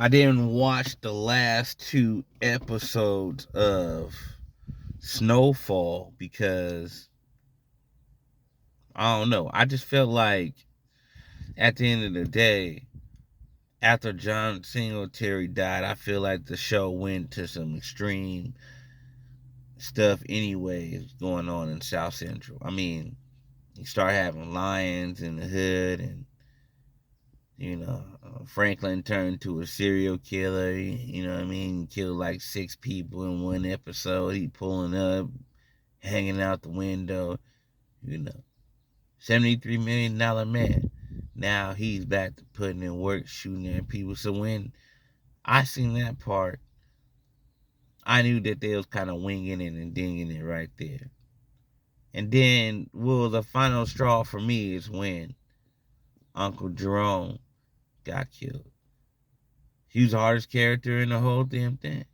I didn't watch the last two episodes of Snowfall because I don't know. I just felt like at the end of the day, after John Singletary died, I feel like the show went to some extreme stuff anyways going on in South Central. I mean, you start having lions in the hood and Franklin turned to a serial killer. You know what I mean? Killed like 6 people in one episode. He pulling up, hanging out the window. You know, $73 million man. Now he's back to putting in work, shooting at people. So when I seen that part, I knew that they was kind of winging it and dinging it right there. And then, well, the final straw for me is when Uncle Jerome got killed. He was the hardest character in the whole damn thing.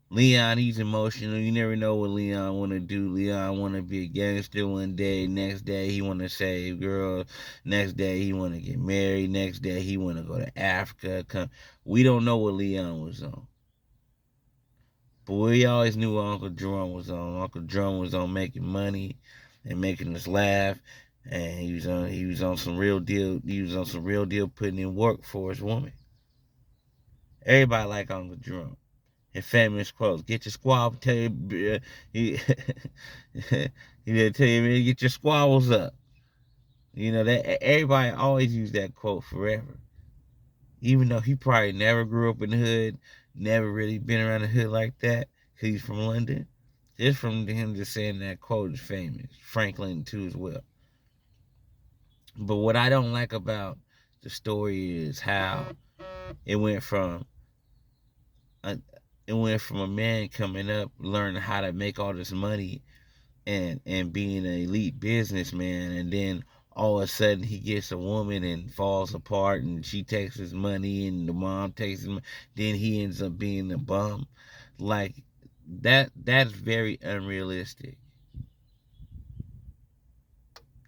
Leon, he's emotional. You never know what Leon want to do. Leon want to be a gangster one day. Next day, he want to save girls. Next day, he want to get married. Next day, he want to go to Africa. We don't know what Leon was on. But we always knew what Uncle Jerome was on. Uncle Jerome was on making money and making us laugh. And he was on some real deal. He was on some real deal putting in work for his woman. Everybody like Uncle Jerome. And famous quotes. Get your squabble. Tell you, he tell you, man, get your squabbles up. You know that everybody always use that quote forever. Even though he probably never grew up in the hood, never really been around the hood like that, because he's from London. Just from him just saying that quote is famous. Franklin too as well. But what I don't like about the story is how it went from a, a man coming up, learning how to make all this money and being an elite businessman, and then all of a sudden he gets a woman and falls apart, and she takes his money, and the mom takes his money. Then he ends up being a bum. Like that's very unrealistic.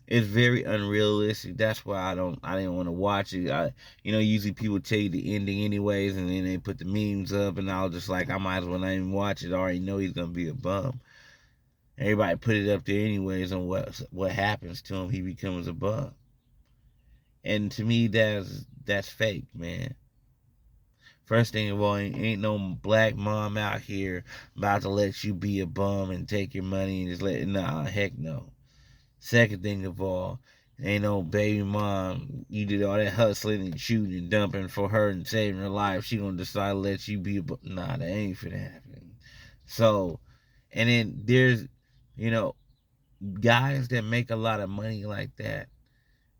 It's very unrealistic. That's why I didn't want to watch it. Usually people tell you the ending anyways, and then they put the memes up, and I was just like, I might as well not even watch it. I already know he's gonna be a bum. Everybody put it up there anyways on what happens to him. He becomes a bum, and to me that's fake, man. First thing of all, ain't no black mom out here about to let you be a bum and take your money and just heck no. Second thing of all, ain't no baby mom. You did all that hustling and shooting and dumping for her and saving her life. She gonna decide to let you be a nah. That ain't finna happen. So, and then there's, you know, guys that make a lot of money like that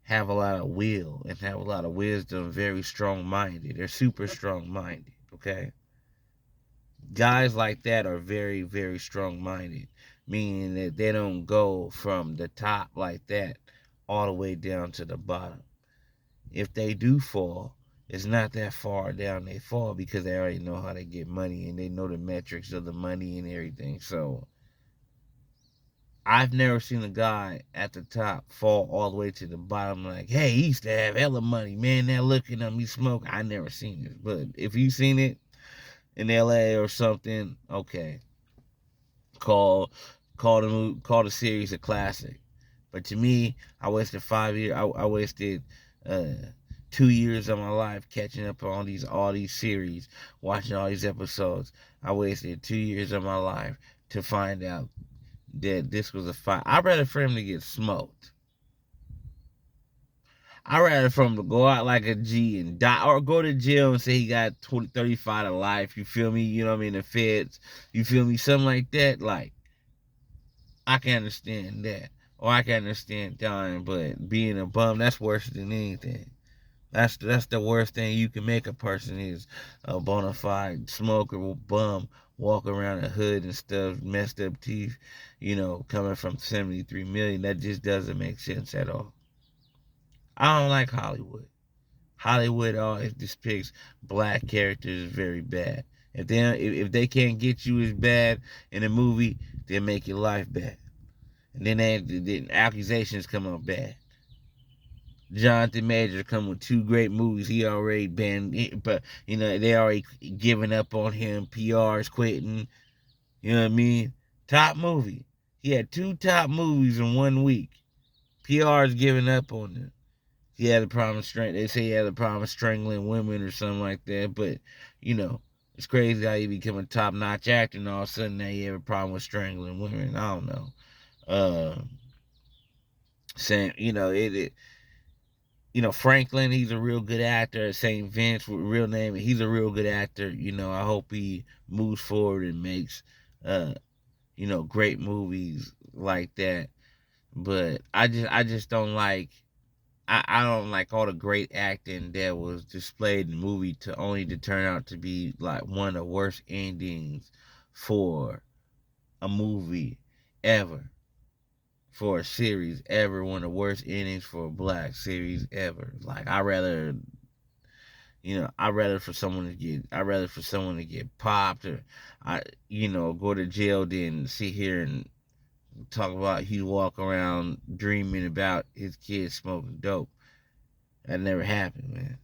have a lot of will and have a lot of wisdom. Very strong minded. They're super strong minded. Okay, guys like that are very, very strong minded, meaning that they don't go from the top like that all the way down to the bottom. If they do fall, it's not that far down they fall because they already know how to get money and they know the metrics of the money and everything. So I've never seen a guy at the top fall all the way to the bottom like, hey, he used to have hella money. Man, now look at him, he smoke. I never seen it. But if you seen it in LA or something, okay. Call call the series a classic. But to me, I wasted 5 years. I wasted 2 years of my life catching up on all these series, watching all these episodes. I wasted 2 years of my life to find out that this was a fight. I'd rather for him to get smoked. I'd rather for him to go out like a G and die, or go to jail and say he got 20, 35 to life. You feel me? You know what I mean? The feds. You feel me? Something like that. Like, I can understand that. Or I can understand dying, but being a bum, that's worse than anything. That's the worst thing you can make a person is a bona fide smoker, bum, walk around the hood and stuff, messed up teeth, coming from 73 million. That just doesn't make sense at all. I don't like Hollywood. Hollywood always depicts black characters as very bad. If they can't get you as bad in a movie, they make your life bad. And then accusations come out bad. Jonathan Major come with two great movies. He already been, but they already giving up on him. PR's quitting. You know what I mean? Top movie. He had two top movies in 1 week. PR's giving up on him. He had a problem They say he had a problem strangling women or something like that. But it's crazy how you become a top notch actor and all of a sudden now you have a problem with strangling women. I don't know. Uh, saying Franklin, he's a real good actor. St. Vince, with real name, he's a real good actor. I hope he moves forward and makes, uh, great movies like that. But I just don't like. I don't like all the great acting that was displayed in the movie to turn out to be like one of the worst endings for a movie ever, for a series ever, one of the worst endings for a black series ever. Like I'd rather for someone to get popped or go to jail than sit here and talk about he walk around dreaming about his kids smoking dope. That never happened, man.